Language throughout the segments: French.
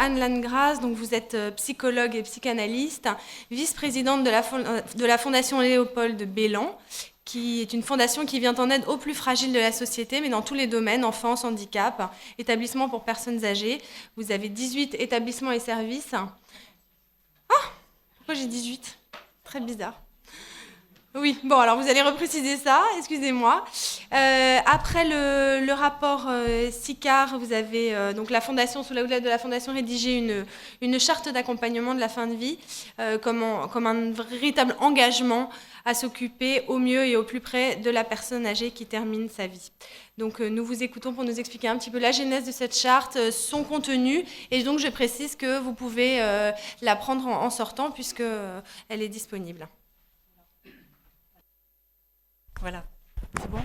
Anne Landgras, donc vous êtes psychologue et psychanalyste, vice-présidente de la Fondation Léopold Bellan, qui est une fondation qui vient en aide aux plus fragiles de la société, mais dans tous les domaines, enfance, handicap, établissements pour personnes âgées. Vous avez 18 établissements et services. Ah, pourquoi j'ai 18 ? Très bizarre. Oui, bon, alors vous allez repréciser ça, excusez-moi. Après le rapport SICAR, vous avez donc la Fondation, sous la houlette de la Fondation, rédigé une charte d'accompagnement de la fin de vie, comme un véritable engagement à s'occuper au mieux et au plus près de la personne âgée qui termine sa vie. Donc nous vous écoutons pour nous expliquer un petit peu la genèse de cette charte, son contenu, et donc je précise que vous pouvez la prendre en sortant puisque elle est disponible. Voilà, c'est bon ?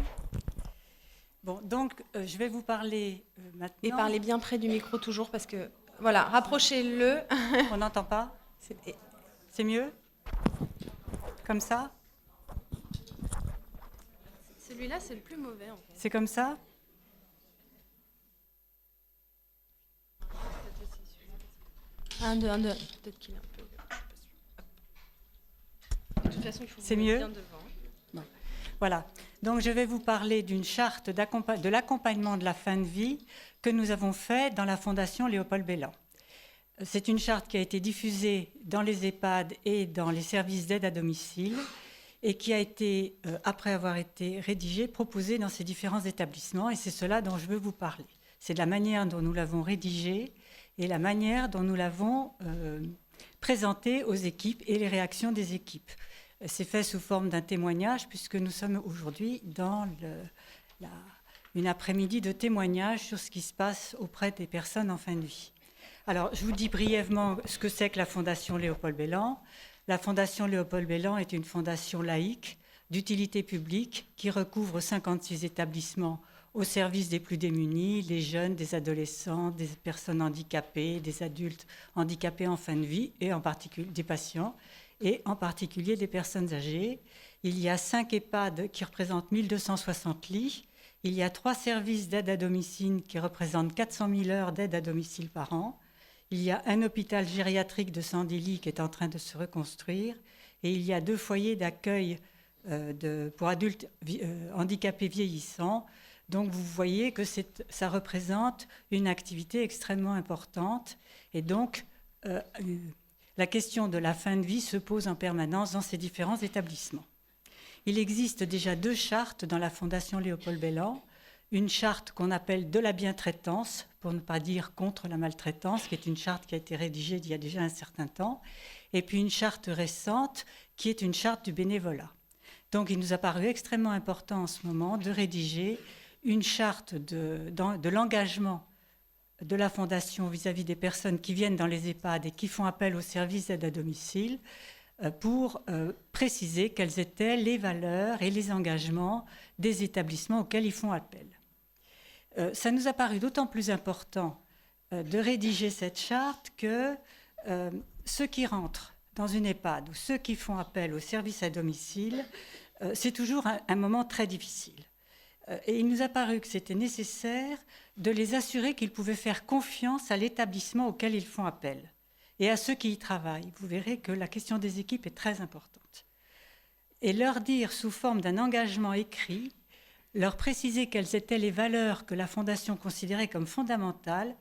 Bon, donc je vais vous parler maintenant. Et parlez bien près du micro toujours parce que, voilà, rapprochez-le. On n'entend pas ? C'est mieux ? Comme ça ? Celui-là, c'est le plus mauvais en fait. C'est comme ça ? Un, deux. Peut-être qu'il est un peu. De toute façon, il faut c'est vous mieux bien devant. Bon. Voilà. Donc, je vais vous parler d'une charte de l'accompagnement de la fin de vie que nous avons fait dans la Fondation Léopold Bellan. C'est une charte qui a été diffusée dans les EHPAD et dans les services d'aide à domicile et qui a été, après avoir été rédigée, proposée dans ces différents établissements. Et c'est cela dont je veux vous parler. C'est de la manière dont nous l'avons rédigée et la manière dont nous l'avons présentée aux équipes et les réactions des équipes. C'est fait sous forme d'un témoignage puisque nous sommes aujourd'hui dans une après-midi de témoignage sur ce qui se passe auprès des personnes en fin de vie. Alors, je vous dis brièvement ce que c'est que la Fondation Léopold Bellan. La Fondation Léopold Bellan est une fondation laïque d'utilité publique qui recouvre 56 établissements au service des plus démunis, des jeunes, des adolescents, des personnes handicapées, des adultes handicapés en fin de vie et en particulier des patients et en particulier des personnes âgées. Il y a 5 EHPAD qui représentent 1260 lits. Il y a 3 services d'aide à domicile qui représentent 400 000 heures d'aide à domicile par an. Il y a un hôpital gériatrique de 110 lits qui est en train de se reconstruire. Et il y a 2 foyers d'accueil pour adultes handicapés vieillissants. Donc vous voyez que ça représente une activité extrêmement importante. Et donc la question de la fin de vie se pose en permanence dans ces différents établissements. Il existe déjà 2 chartes dans la Fondation Léopold Bellan. Une charte qu'on appelle de la bientraitance, pour ne pas dire contre la maltraitance, qui est une charte qui a été rédigée il y a déjà un certain temps, et puis une charte récente qui est une charte du bénévolat. Donc il nous a paru extrêmement important en ce moment de rédiger une charte de l'engagement de la Fondation vis-à-vis des personnes qui viennent dans les EHPAD et qui font appel aux services d'aide à domicile pour préciser quelles étaient les valeurs et les engagements des établissements auxquels ils font appel. Ça nous a paru d'autant plus important de rédiger cette charte que ceux qui rentrent dans une EHPAD ou ceux qui font appel aux services à domicile, c'est toujours un moment très difficile. Et il nous a paru que c'était nécessaire de les assurer qu'ils pouvaient faire confiance à l'établissement auquel ils font appel et à ceux qui y travaillent. Vous verrez que la question des équipes est très importante. Et leur dire sous forme d'un engagement écrit, leur préciser quelles étaient les valeurs que la Fondation considérait comme fondamentales,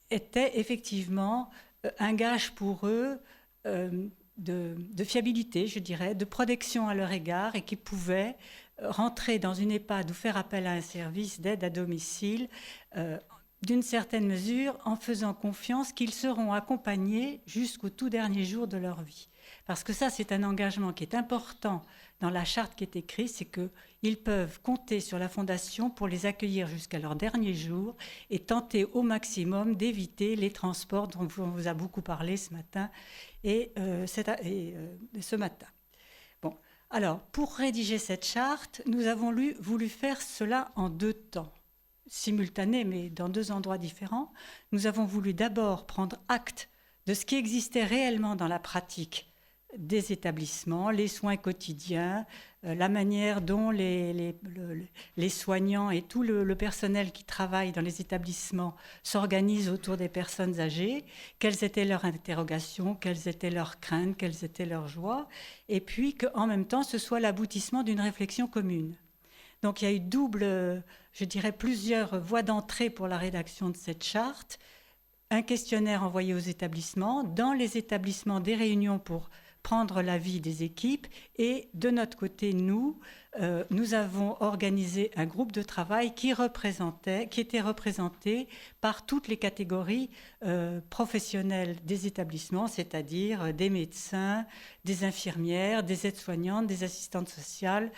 était effectivement un gage pour eux de fiabilité, je dirais, de protection à leur égard et qui pouvaient rentrer dans une EHPAD ou faire appel à un service d'aide à domicile d'une certaine mesure en faisant confiance qu'ils seront accompagnés jusqu'au tout dernier jour de leur vie. Parce que ça, c'est un engagement qui est important dans la charte qui est écrite, c'est qu'ils peuvent compter sur la Fondation pour les accueillir jusqu'à leur dernier jour et tenter au maximum d'éviter les transports dont on vous a beaucoup parlé ce matin et ce matin. Bon, alors, pour rédiger cette charte, nous avons voulu faire cela en 2 temps, simultanés, mais dans 2 endroits différents. Nous avons voulu d'abord prendre acte de ce qui existait réellement dans la pratique des établissements, les soins quotidiens, la manière dont les soignants et tout le personnel qui travaille dans les établissements s'organisent autour des personnes âgées, quelles étaient leurs interrogations, quelles étaient leurs craintes, quelles étaient leurs joies, et puis qu'en même temps, ce soit l'aboutissement d'une réflexion commune. Donc il y a eu je dirais plusieurs voies d'entrée pour la rédaction de cette charte, un questionnaire envoyé aux établissements, dans les établissements des réunions pour prendre l'avis des équipes, et de notre côté, nous avons organisé un groupe de travail qui était représenté par toutes les catégories professionnelles des établissements, c'est-à-dire des médecins, des infirmières, des aides-soignantes, des assistantes sociales,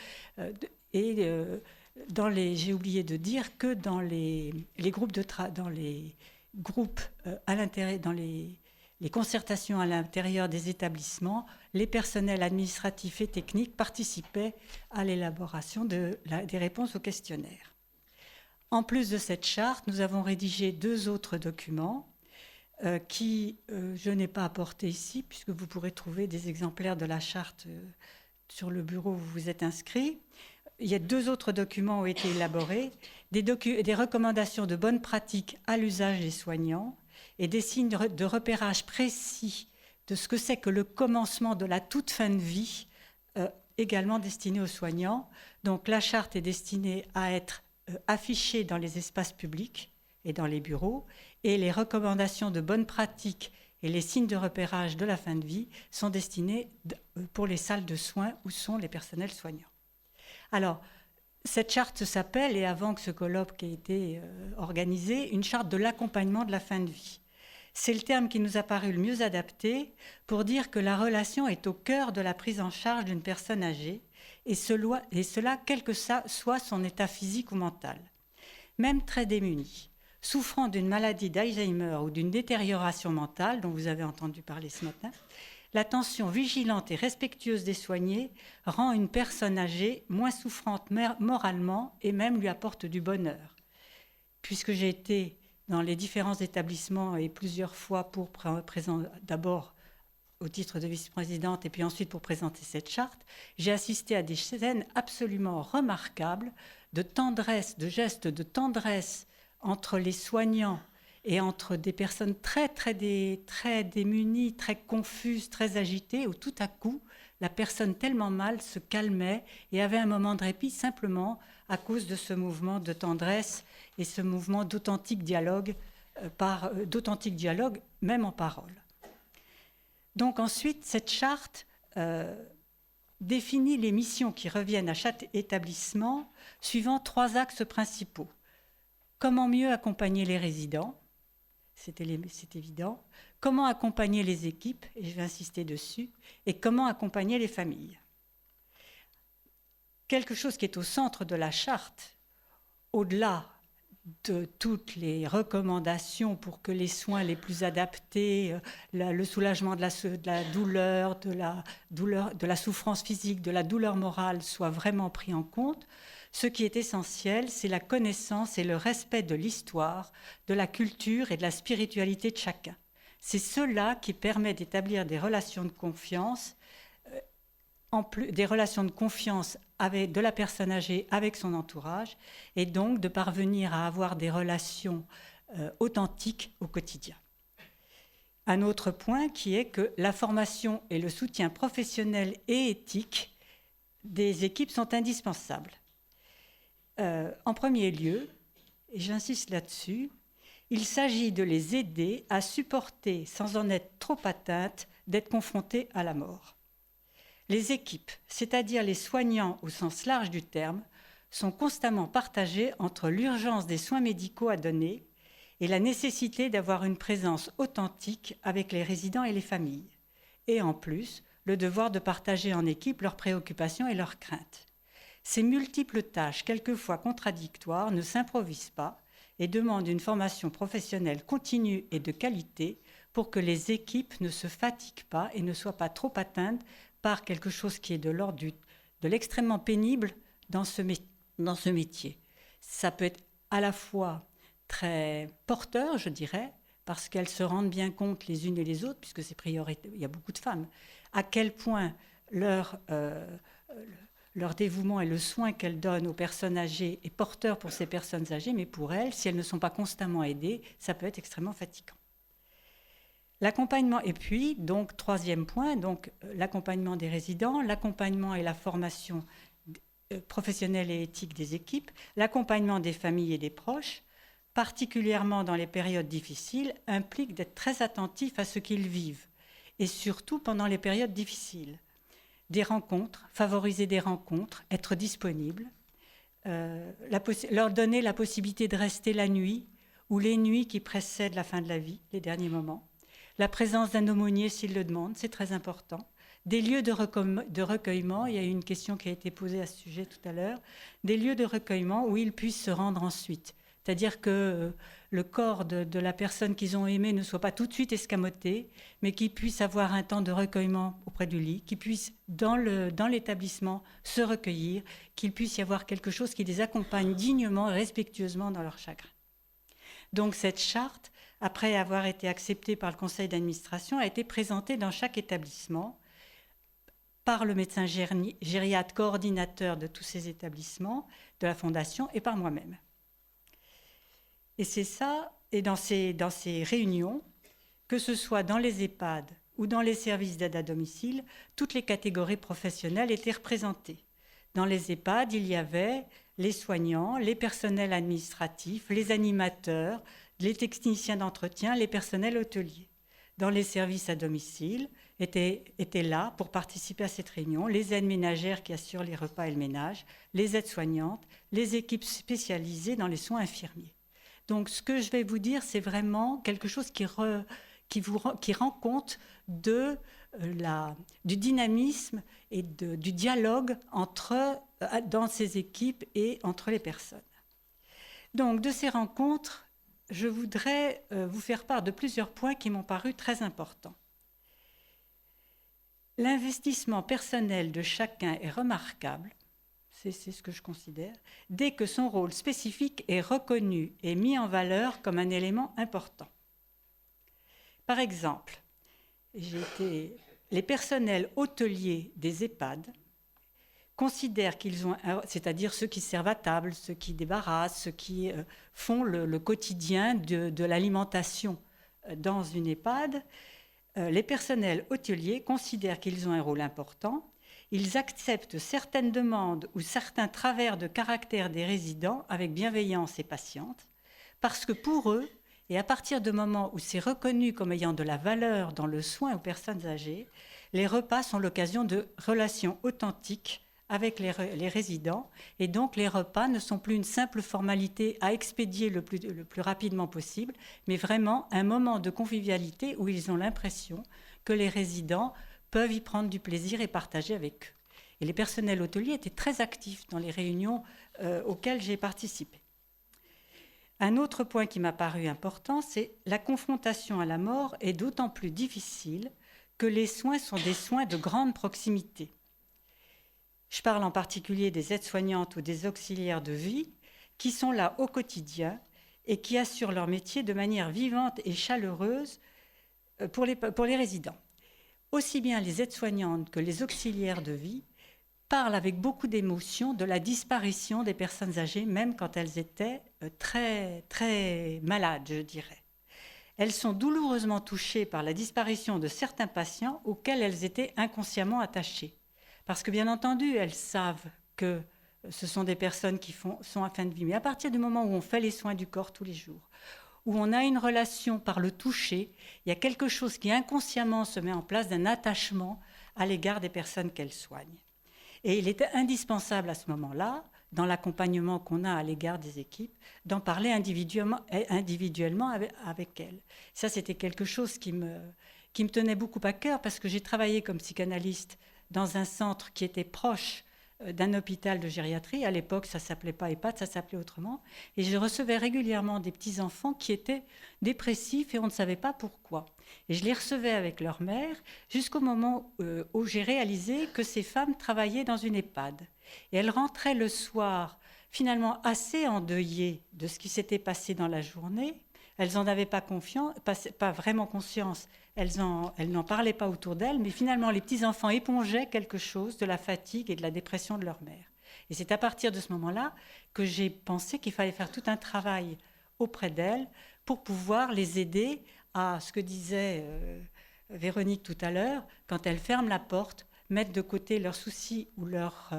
j'ai oublié de dire que dans les groupes à l'intérieur, dans les concertations à l'intérieur des établissements, les personnels administratifs et techniques participaient à l'élaboration des réponses au questionnaire. En plus de cette charte, nous avons rédigé 2 autres documents qui je n'ai pas apportés ici, puisque vous pourrez trouver des exemplaires de la charte sur le bureau où vous vous êtes inscrits. Il y a 2 autres documents ont été élaborés, des recommandations de bonnes pratiques à l'usage des soignants et des signes de repérage précis de ce que c'est que le commencement de la toute fin de vie, également destiné aux soignants. Donc la charte est destinée à être affichée dans les espaces publics et dans les bureaux, et les recommandations de bonnes pratiques et les signes de repérage de la fin de vie sont destinés pour les salles de soins où sont les personnels soignants. Alors, cette charte s'appelle, et avant que ce colloque ait été organisé, une charte de l'accompagnement de la fin de vie. C'est le terme qui nous a paru le mieux adapté pour dire que la relation est au cœur de la prise en charge d'une personne âgée, et cela quel que soit son état physique ou mental. Même très démunie, souffrant d'une maladie d'Alzheimer ou d'une détérioration mentale, dont vous avez entendu parler ce matin, l'attention vigilante et respectueuse des soignés rend une personne âgée moins souffrante moralement et même lui apporte du bonheur. Puisque j'ai été dans les différents établissements et plusieurs fois pour d'abord au titre de vice-présidente et puis ensuite pour présenter cette charte, j'ai assisté à des scènes absolument remarquables de tendresse, de gestes de tendresse entre les soignants et entre des personnes très démunies, très confuses, très agitées, où tout à coup, la personne tellement mal se calmait et avait un moment de répit simplement à cause de ce mouvement de tendresse et ce mouvement d'authentique dialogue, même en parole. Donc ensuite, cette charte définit les missions qui reviennent à chaque établissement suivant 3 axes principaux. Comment mieux accompagner les résidents ? C'est évident. Comment accompagner les équipes, et je vais insister dessus, et comment accompagner les familles. Quelque chose qui est au centre de la charte, au-delà de toutes les recommandations pour que les soins les plus adaptés, le soulagement de la douleur, de la souffrance physique, de la douleur morale soient vraiment pris en compte. Ce qui est essentiel, c'est la connaissance et le respect de l'histoire, de la culture et de la spiritualité de chacun. C'est cela qui permet d'établir des relations de confiance, de la personne âgée avec son entourage, et donc de parvenir à avoir des relations authentiques au quotidien. Un autre point qui est que la formation et le soutien professionnel et éthique des équipes sont indispensables. En premier lieu, et j'insiste là-dessus, il s'agit de les aider à supporter, sans en être trop atteintes, d'être confrontés à la mort. Les équipes, c'est-à-dire les soignants au sens large du terme, sont constamment partagées entre l'urgence des soins médicaux à donner et la nécessité d'avoir une présence authentique avec les résidents et les familles, et en plus, le devoir de partager en équipe leurs préoccupations et leurs craintes. Ces multiples tâches, quelquefois contradictoires, ne s'improvisent pas et demandent une formation professionnelle continue et de qualité pour que les équipes ne se fatiguent pas et ne soient pas trop atteintes par quelque chose qui est de l'ordre de l'extrêmement pénible dans ce métier. Ça peut être à la fois très porteur, je dirais, parce qu'elles se rendent bien compte les unes et les autres, puisque c'est prioritaire, il y a beaucoup de femmes, à quel point leur dévouement et le soin qu'elles donnent aux personnes âgées est porteur pour ces personnes âgées, mais pour elles, si elles ne sont pas constamment aidées, ça peut être extrêmement fatigant. L'accompagnement, et puis, donc, troisième point, donc, l'accompagnement des résidents, l'accompagnement et la formation professionnelle et éthique des équipes, l'accompagnement des familles et des proches, particulièrement dans les périodes difficiles, implique d'être très attentif à ce qu'ils vivent, et surtout pendant les périodes difficiles. Des rencontres, favoriser des rencontres, être disponible, leur donner la possibilité de rester la nuit ou les nuits qui précèdent la fin de la vie, les derniers moments. La présence d'un aumônier s'il le demande, c'est très important. Des lieux de recueillement, il y a eu une question qui a été posée à ce sujet tout à l'heure, des lieux de recueillement où ils puissent se rendre ensuite. C'est-à-dire que le corps de la personne qu'ils ont aimée ne soit pas tout de suite escamoté, mais qu'ils puissent avoir un temps de recueillement auprès du lit, qu'ils puissent, dans l'établissement, se recueillir, qu'il puisse y avoir quelque chose qui les accompagne dignement et respectueusement dans leur chagrin. Donc cette charte, après avoir été acceptée par le conseil d'administration, a été présentée dans chaque établissement par le médecin gériatre coordinateur de tous ces établissements, de la Fondation, et par moi-même. Et c'est ça, et dans ces réunions, que ce soit dans les EHPAD ou dans les services d'aide à domicile, toutes les catégories professionnelles étaient représentées. Dans les EHPAD, il y avait les soignants, les personnels administratifs, les animateurs, les techniciens d'entretien, les personnels hôteliers. Dans les services à domicile, étaient là pour participer à cette réunion les aides ménagères qui assurent les repas et le ménage, les aides-soignantes, les équipes spécialisées dans les soins infirmiers. Donc ce que je vais vous dire, c'est vraiment quelque chose qui rend compte du dynamisme et du dialogue dans ces équipes et entre les personnes. Donc de ces rencontres, je voudrais vous faire part de plusieurs points qui m'ont paru très importants. L'investissement personnel de chacun est remarquable, c'est ce que je considère, dès que son rôle spécifique est reconnu et mis en valeur comme un élément important. Par exemple, les personnels hôteliers des EHPAD considèrent qu'ils ont, c'est-à-dire ceux qui servent à table, ceux qui débarrassent, ceux qui font le quotidien de l'alimentation dans une EHPAD, les personnels hôteliers considèrent qu'ils ont un rôle important. Ils acceptent certaines demandes ou certains travers de caractère des résidents avec bienveillance et patience, parce que pour eux, et à partir du moment où c'est reconnu comme ayant de la valeur dans le soin aux personnes âgées, les repas sont l'occasion de relations authentiques avec les résidents, et donc les repas ne sont plus une simple formalité à expédier le plus rapidement possible, mais vraiment un moment de convivialité où ils ont l'impression que les résidents peuvent y prendre du plaisir et partager avec eux. Et les personnels hôteliers étaient très actifs dans les réunions auxquelles j'ai participé. Un autre point qui m'a paru important, c'est la confrontation à la mort est d'autant plus difficile que les soins sont des soins de grande proximité. Je parle en particulier des aides-soignantes ou des auxiliaires de vie qui sont là au quotidien et qui assurent leur métier de manière vivante et chaleureuse pour les résidents. Aussi bien les aides-soignantes que les auxiliaires de vie parlent avec beaucoup d'émotion de la disparition des personnes âgées, même quand elles étaient très, très malades, je dirais. Elles sont douloureusement touchées par la disparition de certains patients auxquels elles étaient inconsciemment attachées. Parce que bien entendu, elles savent que ce sont des personnes qui sont en fin de vie. Mais à partir du moment où on fait les soins du corps tous les jours, où on a une relation par le toucher, il y a quelque chose qui inconsciemment se met en place d'un attachement à l'égard des personnes qu'elles soignent. Et il était indispensable à ce moment-là, dans l'accompagnement qu'on a à l'égard des équipes, d'en parler individuellement avec elles. Ça, c'était quelque chose qui me tenait beaucoup à cœur parce que j'ai travaillé comme psychanalyste dans un centre qui était proche d'un hôpital de gériatrie. À l'époque, ça ne s'appelait pas EHPAD, ça s'appelait autrement. Et je recevais régulièrement des petits-enfants qui étaient dépressifs et on ne savait pas pourquoi. Et je les recevais avec leur mère jusqu'au moment où j'ai réalisé que ces femmes travaillaient dans une EHPAD. Et elles rentraient le soir finalement assez endeuillées de ce qui s'était passé dans la journée, Elles n'en avaient pas vraiment conscience, elles n'en parlaient pas autour d'elles, mais finalement les petits-enfants épongeaient quelque chose de la fatigue et de la dépression de leur mère. Et c'est à partir de ce moment-là que j'ai pensé qu'il fallait faire tout un travail auprès d'elles pour pouvoir les aider à ce que disait Véronique tout à l'heure, quand elles ferment la porte, mettre de côté leurs soucis ou leur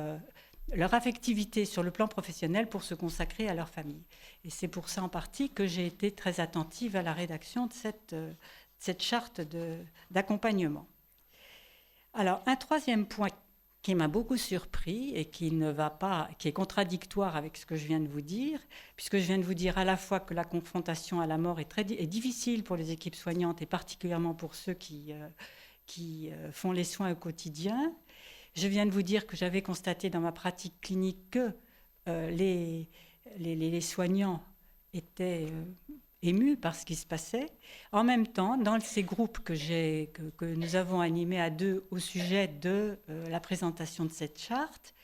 affectivité sur le plan professionnel pour se consacrer à leur famille. Et c'est pour ça en partie que j'ai été très attentive à la rédaction de cette charte d'accompagnement. Alors, un troisième point qui m'a beaucoup surpris et qui est contradictoire avec ce que je viens de vous dire, puisque je viens de vous dire à la fois que la confrontation à la mort est difficile pour les équipes soignantes et particulièrement pour ceux qui font les soins au quotidien. Je viens de vous dire que j'avais constaté dans ma pratique clinique que les soignants étaient émus par ce qui se passait. En même temps, dans ces groupes que nous avons animés à deux au sujet de la présentation de cette charte,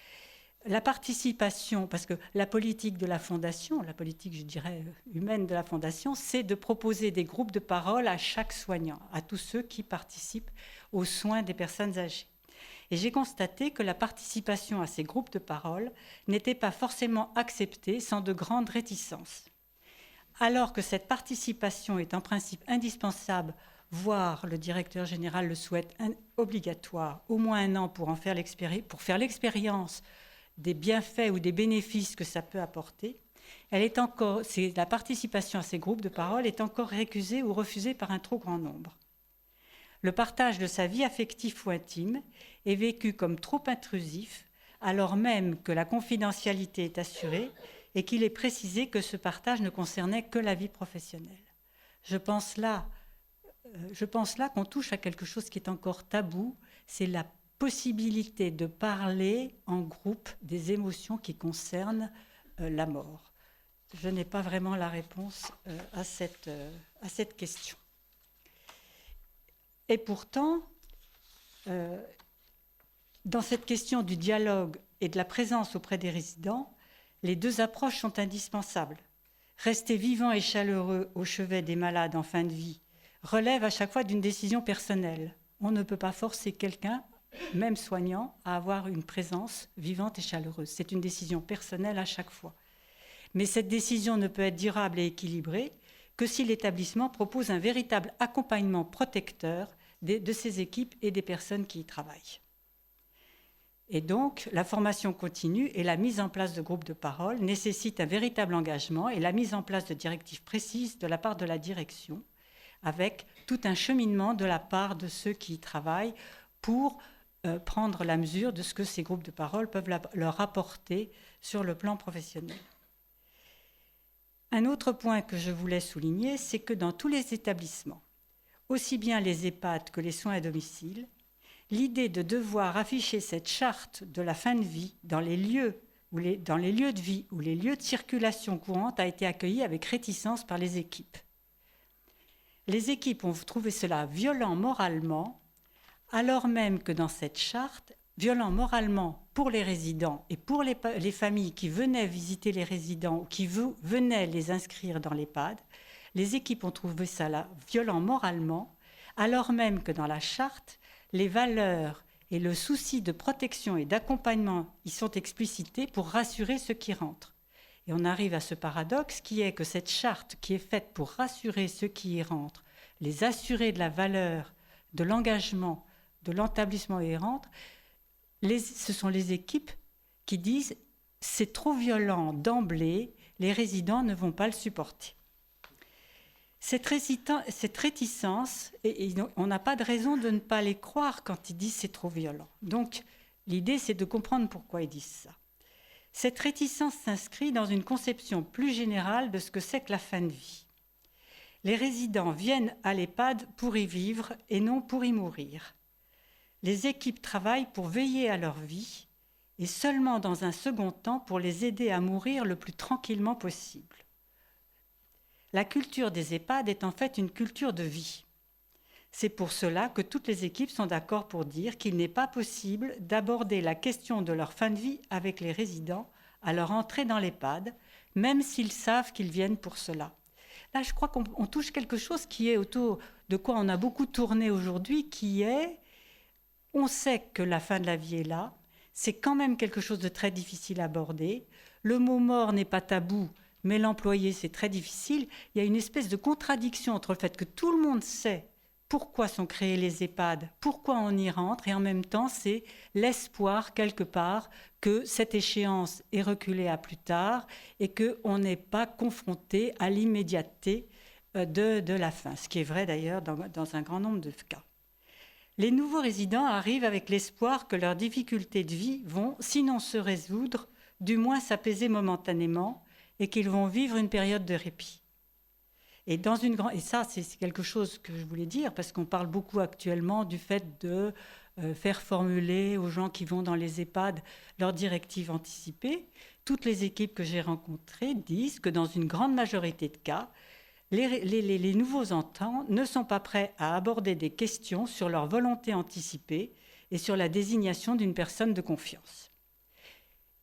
la participation, parce que la politique de la Fondation, la politique, je dirais, humaine de la Fondation, c'est de proposer des groupes de parole à chaque soignant, à tous ceux qui participent aux soins des personnes âgées. Et j'ai constaté que la participation à ces groupes de parole n'était pas forcément acceptée sans de grandes réticences. Alors que cette participation est en principe indispensable, voire le directeur général le souhaite obligatoire, au moins 1 an pour faire l'expérience des bienfaits ou des bénéfices que ça peut apporter, la participation à ces groupes de parole est encore récusée ou refusée par un trop grand nombre. Le partage de sa vie affective ou intime est vécu comme trop intrusif, alors même que la confidentialité est assurée et qu'il est précisé que ce partage ne concernait que la vie professionnelle. Je pense là qu'on touche à quelque chose qui est encore tabou, c'est la possibilité de parler en groupe des émotions qui concernent la mort. Je n'ai pas vraiment la réponse à cette question. Et pourtant, dans cette question du dialogue et de la présence auprès des résidents, les deux approches sont indispensables. Rester vivant et chaleureux au chevet des malades en fin de vie relève à chaque fois d'une décision personnelle. On ne peut pas forcer quelqu'un, même soignant, à avoir une présence vivante et chaleureuse. C'est une décision personnelle à chaque fois. Mais cette décision ne peut être durable et équilibrée que si l'établissement propose un véritable accompagnement protecteur de ses équipes et des personnes qui y travaillent. Et donc, la formation continue et la mise en place de groupes de parole nécessitent un véritable engagement et la mise en place de directives précises de la part de la direction, avec tout un cheminement de la part de ceux qui y travaillent pour prendre la mesure de ce que ces groupes de parole peuvent leur apporter sur le plan professionnel. Un autre point que je voulais souligner, c'est que dans tous les établissements, aussi bien les EHPAD que les soins à domicile, l'idée de devoir afficher cette charte de la fin de vie dans les lieux de vie ou les lieux de circulation courante a été accueillie avec réticence par les équipes. Les équipes ont trouvé cela violent moralement, alors même que dans cette charte, violent moralement pour les résidents et pour les familles qui venaient visiter les résidents ou qui venaient les inscrire dans l'EHPAD, les équipes ont trouvé cela violent moralement, alors même que dans la charte, les valeurs et le souci de protection et d'accompagnement y sont explicités pour rassurer ceux qui rentrent. Et on arrive à ce paradoxe qui est que cette charte qui est faite pour rassurer ceux qui y rentrent, les assurer de la valeur, de l'engagement, de l'établissement où ils rentrent, ce sont les équipes qui disent « c'est trop violent d'emblée, les résidents ne vont pas le supporter ». Cette réticence, et on n'a pas de raison de ne pas les croire quand ils disent c'est trop violent. Donc, l'idée, c'est de comprendre pourquoi ils disent ça. Cette réticence s'inscrit dans une conception plus générale de ce que c'est que la fin de vie. Les résidents viennent à l'EHPAD pour y vivre et non pour y mourir. Les équipes travaillent pour veiller à leur vie et seulement dans un second temps pour les aider à mourir le plus tranquillement possible. La culture des EHPAD est en fait une culture de vie. C'est pour cela que toutes les équipes sont d'accord pour dire qu'il n'est pas possible d'aborder la question de leur fin de vie avec les résidents à leur entrée dans l'EHPAD, même s'ils savent qu'ils viennent pour cela. Là, je crois qu'on touche quelque chose qui est autour de quoi on a beaucoup tourné aujourd'hui, qui est, on sait que la fin de la vie est là, c'est quand même quelque chose de très difficile à aborder. Le mot mort n'est pas tabou, mais l'employer, c'est très difficile. Il y a une espèce de contradiction entre le fait que tout le monde sait pourquoi sont créés les EHPAD, pourquoi on y rentre, et en même temps, c'est l'espoir, quelque part, que cette échéance est reculée à plus tard et qu'on n'est pas confronté à l'immédiateté de la fin, ce qui est vrai d'ailleurs dans un grand nombre de cas. Les nouveaux résidents arrivent avec l'espoir que leurs difficultés de vie vont, sinon se résoudre, du moins s'apaiser momentanément et qu'ils vont vivre une période de répit. Et ça, c'est quelque chose que je voulais dire, parce qu'on parle beaucoup actuellement du fait de faire formuler aux gens qui vont dans les EHPAD leurs directives anticipées. Toutes les équipes que j'ai rencontrées disent que dans une grande majorité de cas, les nouveaux entrants ne sont pas prêts à aborder des questions sur leur volonté anticipée et sur la désignation d'une personne de confiance.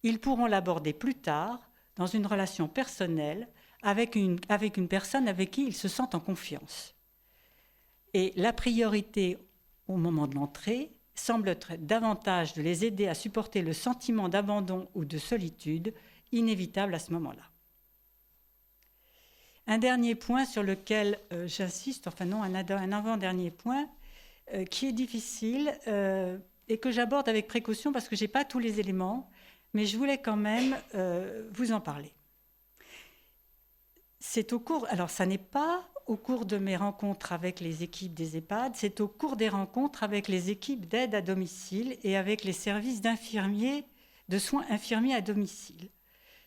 Ils pourront l'aborder plus tard, dans une relation personnelle, avec une personne avec qui ils se sentent en confiance. Et la priorité au moment de l'entrée semble être davantage de les aider à supporter le sentiment d'abandon ou de solitude inévitable à ce moment-là. Un dernier point sur lequel j'insiste, un avant-dernier point, qui est difficile et que j'aborde avec précaution parce que je n'ai pas tous les éléments, mais je voulais quand même vous en parler. Alors ça n'est pas au cours de mes rencontres avec les équipes des EHPAD, c'est au cours des rencontres avec les équipes d'aide à domicile et avec les services de soins infirmiers à domicile.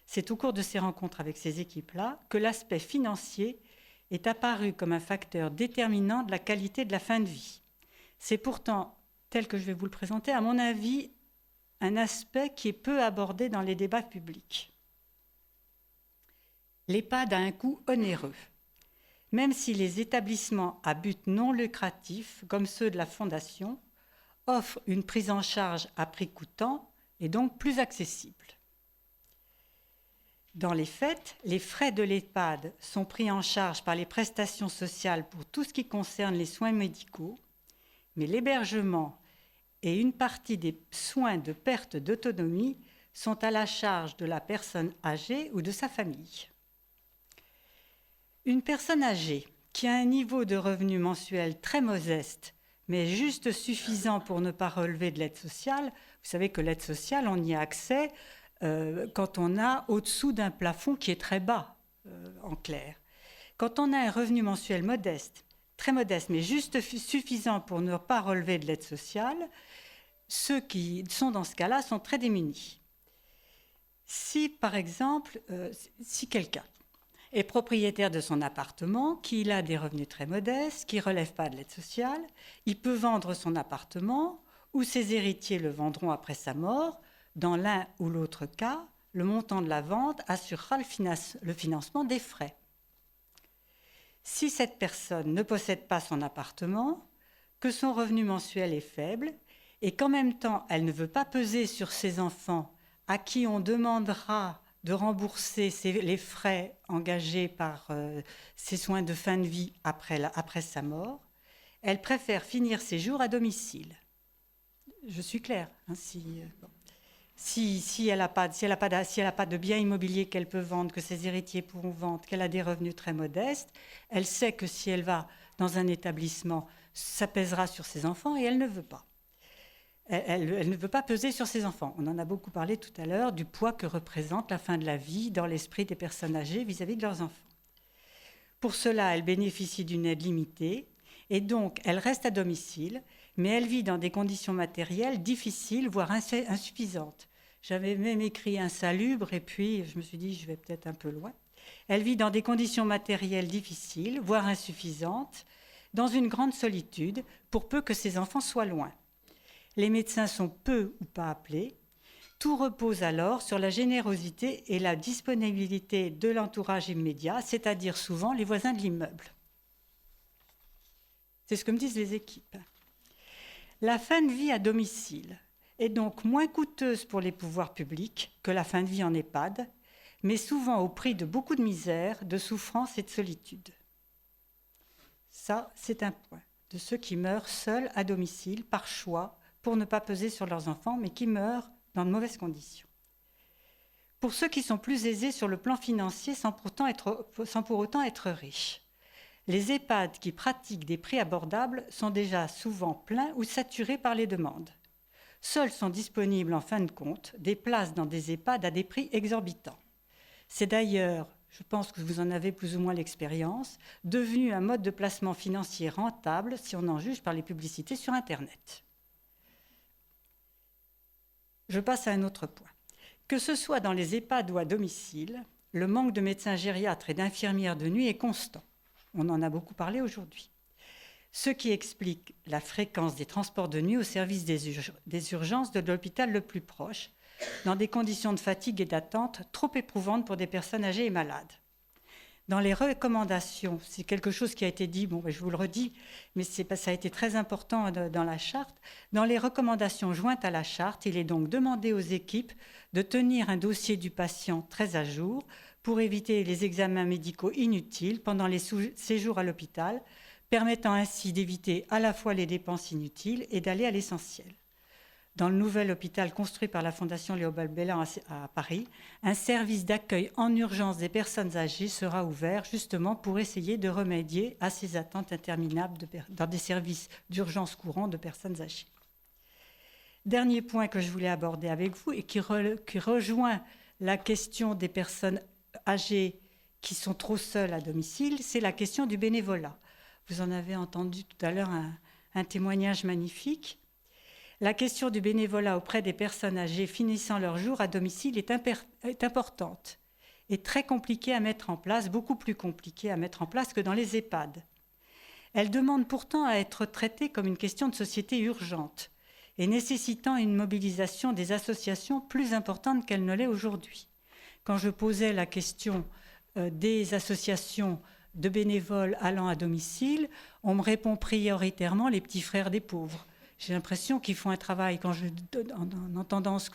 C'est au cours de ces rencontres avec ces équipes-là que l'aspect financier est apparu comme un facteur déterminant de la qualité de la fin de vie. C'est pourtant, tel que je vais vous le présenter, à mon avis, un aspect qui est peu abordé dans les débats publics. L'EHPAD a un coût onéreux. Même si les établissements à but non lucratif, comme ceux de la Fondation, offrent une prise en charge à prix coûtant et donc plus accessible. Dans les faits, les frais de l'EHPAD sont pris en charge par les prestations sociales pour tout ce qui concerne les soins médicaux, mais l'hébergement et une partie des soins de perte d'autonomie sont à la charge de la personne âgée ou de sa famille. Une personne âgée qui a un niveau de revenu mensuel très modeste, mais juste suffisant pour ne pas relever de l'aide sociale, vous savez que l'aide sociale, on y a accès quand on a au-dessous d'un plafond qui est très bas, en clair. Quand on a un revenu mensuel modeste, très modeste, mais juste suffisant pour ne pas relever de l'aide sociale, ceux qui sont dans ce cas-là sont très démunis. Si, par exemple, si quelqu'un est propriétaire de son appartement, qu'il a des revenus très modestes, qui ne relève pas de l'aide sociale, il peut vendre son appartement ou ses héritiers le vendront après sa mort. Dans l'un ou l'autre cas, le montant de la vente assurera le financement des frais. Si cette personne ne possède pas son appartement, que son revenu mensuel est faible et qu'en même temps elle ne veut pas peser sur ses enfants à qui on demandera de rembourser les frais engagés par ses soins de fin de vie après sa mort, elle préfère finir ses jours à domicile. Je suis claire. Hein, si elle n'a pas de biens immobiliers qu'elle peut vendre, que ses héritiers pourront vendre, qu'elle a des revenus très modestes, elle sait que si elle va dans un établissement, ça pèsera sur ses enfants et elle ne veut pas. Elle ne veut pas peser sur ses enfants. On en a beaucoup parlé tout à l'heure du poids que représente la fin de la vie dans l'esprit des personnes âgées vis-à-vis de leurs enfants. Pour cela, elle bénéficie d'une aide limitée et donc elle reste à domicile, mais elle vit dans des conditions matérielles difficiles, voire insuffisantes. J'avais même écrit insalubre et puis je me suis dit je vais peut-être un peu loin. Elle vit dans des conditions matérielles difficiles, voire insuffisantes, dans une grande solitude, pour peu que ses enfants soient loin. Les médecins sont peu ou pas appelés. Tout repose alors sur la générosité et la disponibilité de l'entourage immédiat, c'est-à-dire souvent les voisins de l'immeuble. C'est ce que me disent les équipes. La fin de vie à domicile est donc moins coûteuse pour les pouvoirs publics que la fin de vie en EHPAD, mais souvent au prix de beaucoup de misère, de souffrance et de solitude. Ça, c'est un point de ceux qui meurent seuls à domicile, par choix, pour ne pas peser sur leurs enfants, mais qui meurent dans de mauvaises conditions. Pour ceux qui sont plus aisés sur le plan financier sans pour autant être riches, les EHPAD qui pratiquent des prix abordables sont déjà souvent pleins ou saturés par les demandes. Seules sont disponibles en fin de compte des places dans des EHPAD à des prix exorbitants. C'est d'ailleurs, je pense que vous en avez plus ou moins l'expérience, devenu un mode de placement financier rentable si on en juge par les publicités sur Internet. Je passe à un autre point. Que ce soit dans les EHPAD ou à domicile, le manque de médecins gériatres et d'infirmières de nuit est constant. On en a beaucoup parlé aujourd'hui. Ce qui explique la fréquence des transports de nuit au service des urgences de l'hôpital le plus proche, dans des conditions de fatigue et d'attente trop éprouvantes pour des personnes âgées et malades. Dans les recommandations, c'est quelque chose qui a été dit, bon, je vous le redis, mais ça a été très important dans la charte. Dans les recommandations jointes à la charte, il est donc demandé aux équipes de tenir un dossier du patient très à jour pour éviter les examens médicaux inutiles pendant les séjours à l'hôpital, permettant ainsi d'éviter à la fois les dépenses inutiles et d'aller à l'essentiel. Dans le nouvel hôpital construit par la Fondation Léopold Bellan à Paris, un service d'accueil en urgence des personnes âgées sera ouvert justement pour essayer de remédier à ces attentes interminables dans des services d'urgence courants de personnes âgées. Dernier point que je voulais aborder avec vous et qui rejoint la question des personnes âgées qui sont trop seules à domicile, c'est la question du bénévolat. Vous en avez entendu tout à l'heure un témoignage magnifique. La question du bénévolat auprès des personnes âgées finissant leur jour à domicile est importante et très compliquée à mettre en place, beaucoup plus compliquée à mettre en place que dans les EHPAD. Elle demande pourtant à être traitée comme une question de société urgente et nécessitant une mobilisation des associations plus importante qu'elle ne l'est aujourd'hui. Quand je posais la question des associations de bénévoles allant à domicile, on me répond prioritairement les petits frères des pauvres. J'ai l'impression qu'ils font un travail, en entendant ce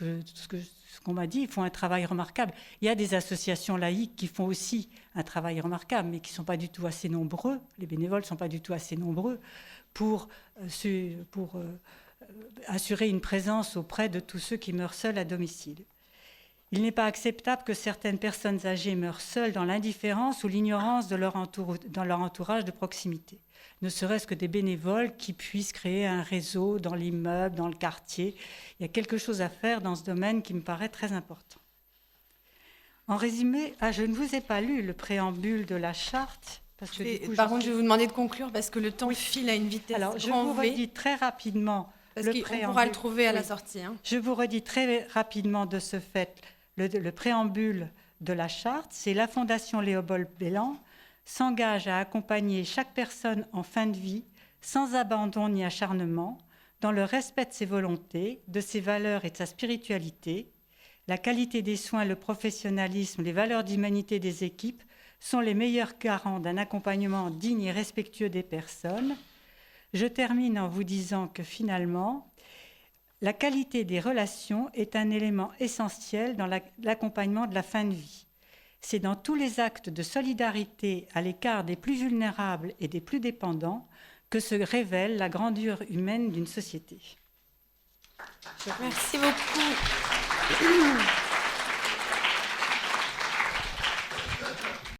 qu'on m'a dit, ils font un travail remarquable. Il y a des associations laïques qui font aussi un travail remarquable, mais qui ne sont pas du tout assez nombreux, les bénévoles ne sont pas du tout assez nombreux pour assurer une présence auprès de tous ceux qui meurent seuls à domicile. Il n'est pas acceptable que certaines personnes âgées meurent seules dans l'indifférence ou l'ignorance dans leur entourage de proximité. Ne serait-ce que des bénévoles qui puissent créer un réseau dans l'immeuble, dans le quartier. Il y a quelque chose à faire dans ce domaine qui me paraît très important. En résumé, je ne vous ai pas lu le préambule de la charte. Parce que par contre, je vais vous demander de conclure parce que le temps file à une vitesse grand V. Alors, je vous redis très rapidement parce qu'on pourra le trouver à la sortie. Je vous redis très rapidement de ce fait le préambule de la charte. C'est la Fondation Léopold Bellan s'engage à accompagner chaque personne en fin de vie, sans abandon ni acharnement, dans le respect de ses volontés, de ses valeurs et de sa spiritualité. La qualité des soins, le professionnalisme, les valeurs d'humanité des équipes sont les meilleurs garants d'un accompagnement digne et respectueux des personnes. Je termine en vous disant que finalement, la qualité des relations est un élément essentiel dans l'accompagnement de la fin de vie. C'est dans tous les actes de solidarité à l'écart des plus vulnérables et des plus dépendants que se révèle la grandeur humaine d'une société. Merci beaucoup.